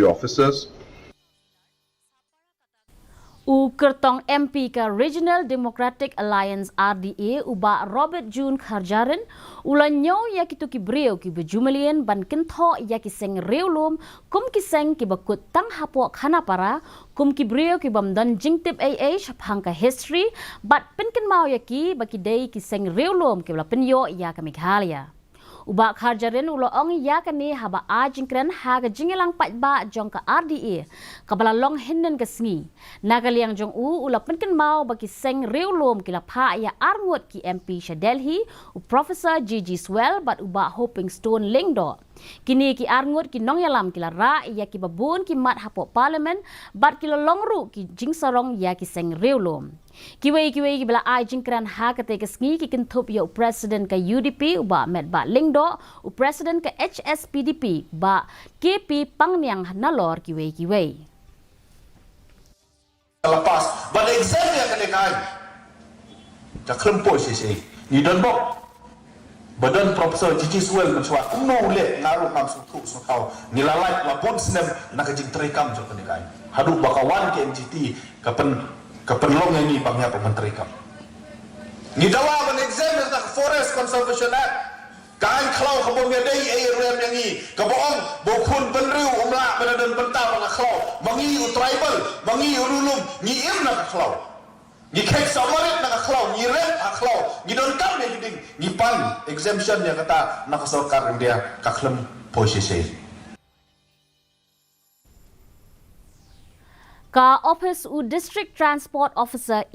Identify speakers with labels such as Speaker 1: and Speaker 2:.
Speaker 1: officers.
Speaker 2: Kertong MP ke Regional Democratic Alliance RDA uba Robert June Kharjaran ulanyo ya kitu kibreu ki bejumalien ban kentho ya kiseng reulum kum kiseng ki bakut tang hapo khana para kum kibreu ki bamdan jingtip phangka history bat pinken mau ya ki baki dei kiseng reulum ki bla penyo ya ka Meghalaya. Uba Kharjaran ulo ong ya kani haba ajingkren haga jingelang patba jong ka RDA kabala long hinden ke sngi nagaliang jong ula penken mau baki seng reulom kila pha ya arngot ki MP Delhi u Professor Gigi Swell bat uba Hoping Stone lingdo kini ki arngot ki nong yalam kila ra ya ki babun ki mat hapo parliament bat kila longru ki jingsarong ya ki seng reulom kiwei ki bala ajingkren haga te ke sngi ki kenthup ya president ka UDP uba met ba lingdo u president ke HSPDP ba KP Pangniang nalor kiwei.
Speaker 3: Lepas, pada exam yang kena kain, tak kelempoi sisi. Ni dan bok, badan Profesor Gigi Swell mencuat, lek ngaruh kam suku sukau, ni lalai lapun senem nak kejing terikam jo kena kain. Haduk bakawan ke MGT kapen long yang ni bangnya pementerikam. Ni dawa ban exam yang tak Forest Conservation Act. Kain kalau kebun medai rem yang ni, kebun bokun penriu umla benadan bentar nak kalau, mangi tribal, mangi rulum, ni nak kalau, ni kek samarit nak kalau, ni rem kalau, ni don kam ni giding, ni pan exemption yang kata nak sokar dia kaklem posisi.
Speaker 2: Ka Office u District Transport Officer